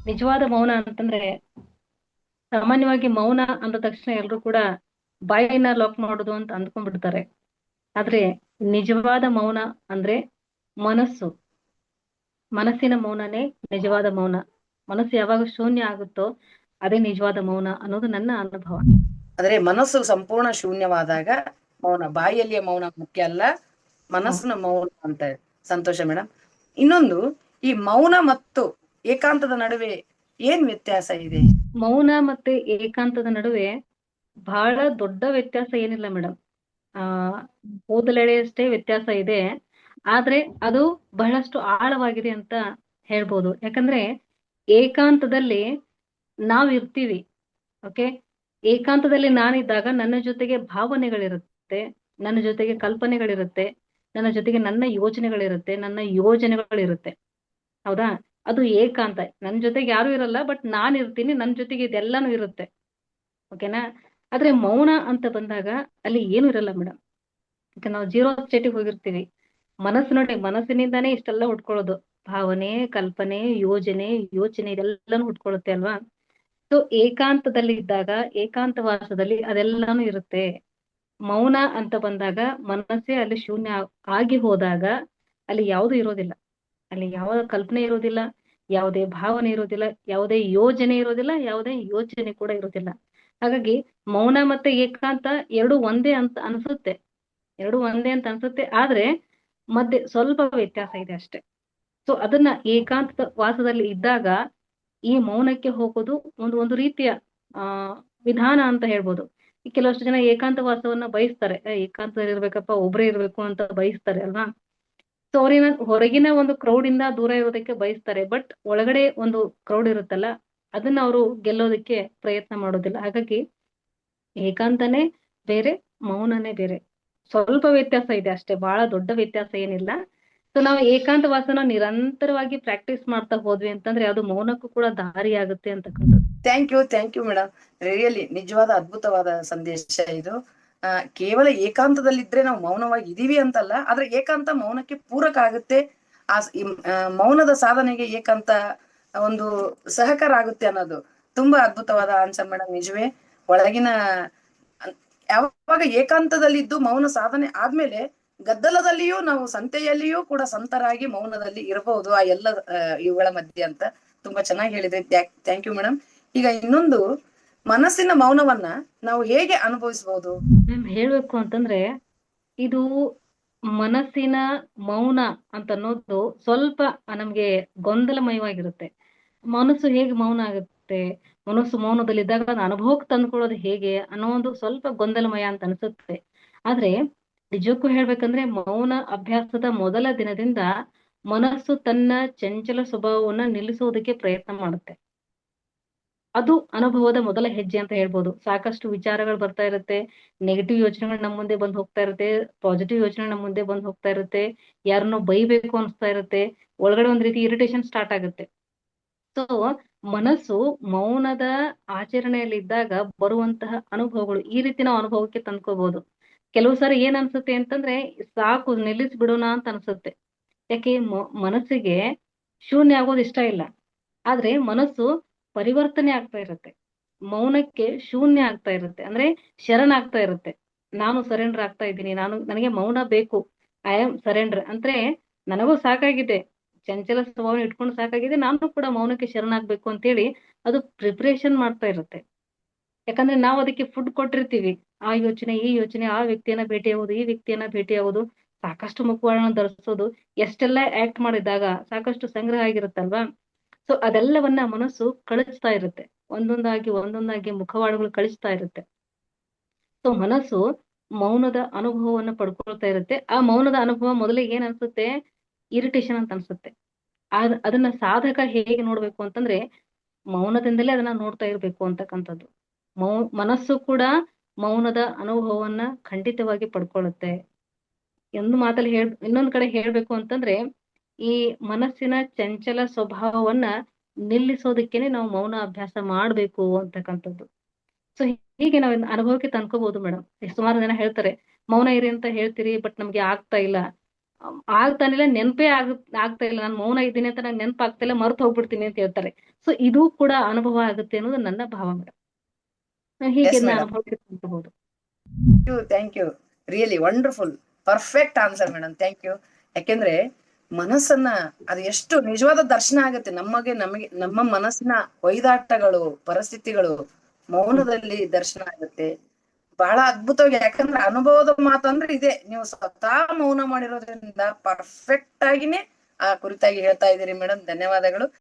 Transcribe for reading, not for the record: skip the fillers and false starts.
ನಿಜವಾದ ಮೌನ ಅಂತಂದ್ರೆ ಸಾಮಾನ್ಯವಾಗಿ ಮೌನ ಅಂದ ತಕ್ಷಣ ಎಲ್ರು ಕೂಡ ಬಾಯಿನ ಲಾಕ್ ಮಾಡೋದು ಅಂತ ಅಂದ್ಕೊಂಡ್ಬಿಡ್ತಾರೆ. ಆದ್ರೆ ನಿಜವಾದ ಮೌನ ಅಂದ್ರೆ ಮನಸ್ಸು ಮನಸ್ಸಿನ ಮೌನನೇ ನಿಜವಾದ ಮೌನ. ಮನಸ್ಸು ಯಾವಾಗ ಶೂನ್ಯ ಆಗುತ್ತೋ ಅದೇ ನಿಜವಾದ ಮೌನ ಅನ್ನೋದು ನನ್ನ ಅನುಭವ. ಆದ್ರೆ ಮನಸ್ಸು ಸಂಪೂರ್ಣ ಶೂನ್ಯವಾದಾಗ ಮೌನ, ಬಾಯಿಯಲ್ಲಿಯ ಮೌನ ಮುಖ್ಯ ಅಲ್ಲ, ಹೌದು. ಮನಸ್ಸಿನ ಮೌನ ಅಂತ. ಸಂತೋಷ ಮೇಡಮ್. ಇನ್ನೊಂದು, ಈ ಮೌನ ಮತ್ತು ಏಕಾಂತದ ನಡುವೆ ಏನ್ ವ್ಯತ್ಯಾಸ ಇದೆ? ಮೌನ ಮತ್ತೆ ಏಕಾಂತದ ನಡುವೆ ಬಹಳ ದೊಡ್ಡ ವ್ಯತ್ಯಾಸ ಏನಿಲ್ಲ ಮೇಡಮ್. ಆ ಕೂದಲೆಳೆಯಷ್ಟೇ ವ್ಯತ್ಯಾಸ ಇದೆ. ಆದ್ರೆ ಅದು ಬಹಳಷ್ಟು ಆಳವಾಗಿದೆ ಅಂತ ಹೇಳ್ಬೋದು. ಯಾಕಂದ್ರೆ ಏಕಾಂತದಲ್ಲಿ ನಾವ್ ಇರ್ತೀವಿ. ಓಕೆ, ಏಕಾಂತದಲ್ಲಿ ನಾನಿದ್ದಾಗ ನನ್ನ ಜೊತೆಗೆ ಭಾವನೆಗಳಿರುತ್ತೆ, ನನ್ನ ಜೊತೆಗೆ ಕಲ್ಪನೆಗಳಿರುತ್ತೆ, ನನ್ನ ಜೊತೆಗೆ ನನ್ನ ಯೋಚನೆಗಳಿರುತ್ತೆ, ನನ್ನ ಯೋಜನೆಗಳಿರುತ್ತೆ. ಹೌದಾ? ಅದು ಏಕಾಂತ. ನನ್ ಜೊತೆಗೆ ಯಾರು ಇರಲ್ಲ, ಬಟ್ ನಾನ್ ಇರ್ತೀನಿ, ನನ್ ಜೊತೆಗೆ ಇದೆಲ್ಲಾನು ಇರುತ್ತೆ. ಓಕೆನಾ? ಆದ್ರೆ ಮೌನ ಅಂತ ಬಂದಾಗ ಅಲ್ಲಿ ಏನು ಇರಲ್ಲ ಮೇಡಮ್. ಈಗ ನಾವು ಜೀರೋ ಸ್ಟೇಟಿಗೆ ಹೋಗಿರ್ತೀವಿ. ಮನಸ್ಸು ನೋಡಿ, ಮನಸ್ಸಿನಿಂದಾನೇ ಇಷ್ಟೆಲ್ಲ ಹುಟ್ಕೊಳ್ಳೋದು. ಭಾವನೆ, ಕಲ್ಪನೆ, ಯೋಚನೆ ಇದೆಲ್ಲಾನು ಹುಟ್ಕೊಳ್ಳುತ್ತೆ ಅಲ್ವಾ? ಸೊ ಏಕಾಂತದಲ್ಲಿ ಇದ್ದಾಗ, ಏಕಾಂತವಾಸದಲ್ಲಿ ಅದೆಲ್ಲಾನು ಇರುತ್ತೆ. ಮೌನ ಅಂತ ಬಂದಾಗ ಮನಸ್ಸೇ ಅಲ್ಲಿ ಶೂನ್ಯ ಆಗಿ ಹೋದಾಗ ಅಲ್ಲಿ ಯಾವುದು ಇರೋದಿಲ್ಲ. ಅಲ್ಲಿ ಯಾವ ಕಲ್ಪನೆ ಇರೋದಿಲ್ಲ, ಯಾವುದೇ ಭಾವನೆ ಇರೋದಿಲ್ಲ, ಯಾವುದೇ ಯೋಜನೆ ಇರೋದಿಲ್ಲ, ಯಾವುದೇ ಯೋಚನೆ ಕೂಡ ಇರೋದಿಲ್ಲ. ಹಾಗಾಗಿ ಮೌನ ಮತ್ತೆ ಏಕಾಂತ ಎರಡು ಒಂದೇ ಅಂತ ಅನ್ಸುತ್ತೆ. ಎರಡು ಒಂದೇ ಅಂತ ಅನ್ಸುತ್ತೆ, ಆದ್ರೆ ಮಧ್ಯೆ ಸ್ವಲ್ಪ ವ್ಯತ್ಯಾಸ ಇದೆ ಅಷ್ಟೇ. ಸೊ ಅದನ್ನ ಏಕಾಂತ ವಾಸದಲ್ಲಿ ಇದ್ದಾಗ ಈ ಮೌನಕ್ಕೆ ಹೋಗೋದು ಒಂದು ಒಂದು ರೀತಿಯ ಆ ವಿಧಾನ ಅಂತ ಹೇಳ್ಬೋದು. ಈ ಕೆಲವಷ್ಟು ಜನ ಏಕಾಂತ ವಾಸವನ್ನ ಬಯಸ್ತಾರೆ. ಏಕಾಂತದಲ್ಲಿ ಇರ್ಬೇಕಪ್ಪ, ಒಬ್ರೇ ಇರ್ಬೇಕು ಅಂತ ಬಯಸ್ತಾರೆ ಅಲ್ವಾ? ಸೊ ಅವ್ರಿನ ಹೊರಗಿನ ಒಂದು ಕ್ರೌಡ್ ಇಂದ ದೂರ ಇರೋದಕ್ಕೆ ಬಯಸ್ತಾರೆ, ಬಟ್ ಒಳಗಡೆ ಒಂದು ಕ್ರೌಡ್ ಇರುತ್ತಲ್ಲ, ಅದನ್ನ ಅವರು ಗೆಲ್ಲೋದಕ್ಕೆ ಪ್ರಯತ್ನ ಮಾಡೋದಿಲ್ಲ. ಹಾಗಾಗಿ ಏಕಾಂತನೇ ಬೇರೆ, ಮೌನನೇ ಬೇರೆ. ಸ್ವಲ್ಪ ವ್ಯತ್ಯಾಸ ಇದೆ ಅಷ್ಟೇ, ಬಹಳ ದೊಡ್ಡ ವ್ಯತ್ಯಾಸ ಏನಿಲ್ಲ. ಸೊ ನಾವು ಏಕಾಂತವಾಸನ ನಿರಂತರವಾಗಿ ಪ್ರಾಕ್ಟೀಸ್ ಮಾಡ್ತಾ ಹೋದ್ವಿ ಅಂತಂದ್ರೆ ಅದು ಮೌನಕ್ಕೂ ಕೂಡ ದಾರಿ ಆಗುತ್ತೆ ಅಂತಕ್ಕಂಥದ್ದು. Thank you madam. ರಿಯಲಿ ನಿಜವಾದ ಅದ್ಭುತವಾದ ಸಂದೇಶ ಇದು. ಕೇವಲ ಏಕಾಂತದಲ್ಲಿದ್ರೆ ನಾವು ಮೌನವಾಗಿ ಇದೀವಿ ಅಂತಲ್ಲ, ಆದ್ರೆ ಏಕಾಂತ ಮೌನಕ್ಕೆ ಪೂರಕ ಆಗುತ್ತೆ. ಮೌನದ ಸಾಧನೆಗೆ ಏಕಾಂತ ಒಂದು ಸಹಕಾರ ಆಗುತ್ತೆ ಅನ್ನೋದು ತುಂಬಾ ಅದ್ಭುತವಾದ ಆನ್ಸರ್ ಮೇಡಮ್. ನಿಜವೇ, ಒಳಗಿನ ಯಾವಾಗ ಏಕಾಂತದಲ್ಲಿದ್ದು ಮೌನ ಸಾಧನೆ ಆದ್ಮೇಲೆ ಗದ್ದಲದಲ್ಲಿಯೂ ನಾವು ಸಂತೆಯಲ್ಲಿಯೂ ಕೂಡ ಸಂತರಾಗಿ ಮೌನದಲ್ಲಿ ಇರಬಹುದು ಆ ಎಲ್ಲ ಇವುಗಳ ಮಧ್ಯೆ ಅಂತ ತುಂಬಾ ಚೆನ್ನಾಗಿ ಹೇಳಿದ್ರೆ. Thank you madam. ಈಗ ಇನ್ನೊಂದು, ಮನಸ್ಸಿನ ಮೌನವನ್ನ ನಾವು ಹೇಗೆ ಅನುಭವಿಸಬಹುದು? ಮ್ಯಾಮ್ ಹೇಳ್ಬೇಕು ಅಂತಂದ್ರೆ ಇದು ಮನಸ್ಸಿನ ಮೌನ ಅಂತ ಅನ್ನೋದು ಸ್ವಲ್ಪ ನಮ್ಗೆ ಗೊಂದಲಮಯವಾಗಿರುತ್ತೆ. ಮನಸ್ಸು ಹೇಗೆ ಮೌನ ಆಗುತ್ತೆ, ಮನಸ್ಸು ಮೌನದಲ್ಲಿದ್ದಾಗ ಅದು ಅನುಭವಕ್ಕೆ ತಂದ್ಕೊಳ್ಳೋದು ಹೇಗೆ ಅನ್ನೋ ಒಂದು ಸ್ವಲ್ಪ ಗೊಂದಲಮಯ ಅಂತ ಅನ್ಸುತ್ತೆ. ಆದ್ರೆ ನಿಜಕ್ಕೂ ಹೇಳ್ಬೇಕಂದ್ರೆ ಮೌನ ಅಭ್ಯಾಸದ ಮೊದಲ ದಿನದಿಂದ ಮನಸ್ಸು ತನ್ನ ಚಂಚಲ ಸ್ವಭಾವವನ್ನ ನಿಲ್ಲಿಸೋದಕ್ಕೆ ಪ್ರಯತ್ನ ಮಾಡುತ್ತೆ. ಅದು ಅನುಭವದ ಮೊದಲ ಹೆಜ್ಜೆ ಅಂತ ಹೇಳ್ಬೋದು. ಸಾಕಷ್ಟು ವಿಚಾರಗಳು ಬರ್ತಾ ಇರುತ್ತೆ, ನೆಗೆಟಿವ್ ಯೋಚನೆಗಳು ನಮ್ಮ ಮುಂದೆ ಬಂದು ಹೋಗ್ತಾ ಇರುತ್ತೆ, ಪಾಸಿಟಿವ್ ಯೋಚನೆ ನಮ್ಮ ಮುಂದೆ ಬಂದು ಹೋಗ್ತಾ ಇರುತ್ತೆ, ಯಾರನ್ನೋ ಬೈಬೇಕು ಅನಿಸ್ತಾ ಇರುತ್ತೆ, ಒಳಗಡೆ ಒಂದ್ ರೀತಿ ಇರಿಟೇಷನ್ ಸ್ಟಾರ್ಟ್ ಆಗುತ್ತೆ. ಸೊ ಮನಸ್ಸು ಮೌನದ ಆಚರಣೆಯಲ್ಲಿ ಇದ್ದಾಗ ಬರುವಂತಹ ಅನುಭವಗಳು ಈ ರೀತಿ ನಾವು ಅನುಭವಕ್ಕೆ ತಂದ್ಕೋಬಹುದು. ಕೆಲವು ಸಾರಿ ಏನ್ ಅನ್ಸುತ್ತೆ ಅಂತಂದ್ರೆ ಸಾಕು ನಿಲ್ಲಿಸ್ ಬಿಡೋಣ ಅಂತ ಅನ್ಸುತ್ತೆ. ಯಾಕೆ ಮನಸ್ಸಿಗೆ ಶೂನ್ಯ ಆಗೋದು ಇಷ್ಟ ಇಲ್ಲ. ಆದ್ರೆ ಮನಸ್ಸು ಪರಿವರ್ತನೆ ಆಗ್ತಾ ಇರುತ್ತೆ, ಮೌನಕ್ಕೆ ಶೂನ್ಯ ಆಗ್ತಾ ಇರುತ್ತೆ, ಅಂದ್ರೆ ಶರಣಾಗ್ತಾ ಇರುತ್ತೆ. ನಾನು ಸರೆಂಡರ್ ಆಗ್ತಾ ಇದ್ದೀನಿ, ನನಗೆ ಮೌನ ಬೇಕು, ಐ ಆಮ್ ಸರೆಂಡರ್ ಅಂದ್ರೆ ನನಗೂ ಸಾಕಾಗಿದೆ, ಚಂಚಲ ಸ್ವಭಾವನ ಇಟ್ಕೊಂಡು ಸಾಕಾಗಿದೆ, ನಾನು ಕೂಡ ಮೌನಕ್ಕೆ ಶರಣಾಗ್ಬೇಕು ಅಂತೇಳಿ ಅದು ಪ್ರಿಪರೇಷನ್ ಮಾಡ್ತಾ ಇರುತ್ತೆ. ಯಾಕಂದ್ರೆ ನಾವು ಅದಕ್ಕೆ ಫುಡ್ ಕೊಟ್ಟಿರ್ತೀವಿ. ಆ ಯೋಚನೆ, ಈ ಯೋಚನೆ, ಆ ವ್ಯಕ್ತಿಯನ್ನ ಭೇಟಿಯಾಗೋದು, ಈ ವ್ಯಕ್ತಿಯನ್ನ ಭೇಟಿಯಾಗೋದು, ಸಾಕಷ್ಟು ಮುಖವಾಡನ ಧರಿಸೋದು, ಎಷ್ಟೆಲ್ಲ ಆಕ್ಟ್ ಮಾಡಿದಾಗ ಸಾಕಷ್ಟು ಸಂಗ್ರಹ ಆಗಿರುತ್ತಲ್ವಾ? ಸೊ ಅದೆಲ್ಲವನ್ನ ಮನಸ್ಸು ಕಳಿಸ್ತಾ ಇರುತ್ತೆ, ಒಂದೊಂದಾಗಿ ಒಂದೊಂದಾಗಿ ಮುಖವಾಡಗಳು ಕಳಿಸ್ತಾ ಇರುತ್ತೆ. ಸೊ ಮನಸ್ಸು ಮೌನದ ಅನುಭವವನ್ನ ಪಡ್ಕೊಳ್ತಾ ಇರುತ್ತೆ. ಆ ಮೌನದ ಅನುಭವ ಮೊದಲಿಗೆ ಏನ್ ಅನ್ಸುತ್ತೆ, ಇರಿಟೇಷನ್ ಅಂತ ಅನ್ಸುತ್ತೆ. ಅದನ್ನ ಸಾಧಕ ಹೇಗೆ ನೋಡ್ಬೇಕು ಅಂತಂದ್ರೆ ಮೌನದಿಂದಲೇ ಅದನ್ನ ನೋಡ್ತಾ ಇರ್ಬೇಕು ಅಂತಕ್ಕಂಥದ್ದು. ಮನಸ್ಸು ಕೂಡ ಮೌನದ ಅನುಭವವನ್ನ ಖಂಡಿತವಾಗಿ ಪಡ್ಕೊಳ್ಳುತ್ತೆ. ಇನ್ನೊಂದ್ ಕಡೆ ಹೇಳ್ಬೇಕು ಅಂತಂದ್ರೆ ಈ ಮನಸ್ಸಿನ ಚಂಚಲ ಸ್ವಭಾವವನ್ನ ನಿಲ್ಲಿಸೋದಕ್ಕೇನೆ ನಾವು ಮೌನ ಅಭ್ಯಾಸ ಮಾಡ್ಬೇಕು ಅಂತಕ್ಕಂಥದ್ದು. ಸೊ ಹೀಗೆ ನಾವು ಅನುಭವಕ್ಕೆ ತಂದ್ಕೋಬಹುದು ಮೇಡಮ್. ಸುಮಾರು ಜನ ಹೇಳ್ತಾರೆ ಮೌನ ಇರಿ ಅಂತ ಹೇಳ್ತೀರಿ, ಬಟ್ ನಮ್ಗೆ ಆಗ್ತಾ ಇಲ್ಲ. ಆಗ್ತಾನಿಲ್ಲ, ನೆನಪೇ ಆಗ್ತಾ ಇಲ್ಲ, ನಾನು ಮೌನ ಇದ್ದೀನಿ ಅಂತ ನಂಗೆ ನೆನಪಾಗ್ತಾ ಇಲ್ಲ, ಮರ್ತು ಹೋಗ್ಬಿಡ್ತೀನಿ ಅಂತ ಹೇಳ್ತಾರೆ. ಸೊ ಇದು ಕೂಡ ಅನುಭವ ಆಗುತ್ತೆ ಅನ್ನೋದು ನನ್ನ ಭಾವ ಮೇಡಮ್. ಹೀಗೆ ಎಸ್ ನಾನು ಮೇಡಮ್, ಅನುಭವಿಸಿರ್ಬಹುದು. Thank you. Really wonderful, perfect answer madam, thank you. ಯಾಕೆಂದ್ರೆ ಮನಸ್ಸನ್ನ ಅದು ಎಷ್ಟು ನಿಜವಾದ ದರ್ಶನ ಆಗುತ್ತೆ ನಮಗೆ ನಮ್ಮ ಮನಸ್ಸಿನ ಒಯ್ದಾಟಗಳು, ಪರಿಸ್ಥಿತಿಗಳು ಮೌನದಲ್ಲಿ ದರ್ಶನ ಆಗುತ್ತೆ. ಬಹಳ ಅದ್ಭುತವಾಗಿ, ಯಾಕಂದ್ರೆ ಅನುಭವದ ಮಾತಂದ್ರೆ ಇದೆ. ನೀವು ಸ್ವತಃ ಮೌನ ಮಾಡಿರೋದ್ರಿಂದ ಪರ್ಫೆಕ್ಟ್ ಆಗಿನೇ ಆ ಕುರಿತಾಗಿ ಹೇಳ್ತಾ ಇದ್ದೀರಿ ಮೇಡಮ್. ಧನ್ಯವಾದಗಳು.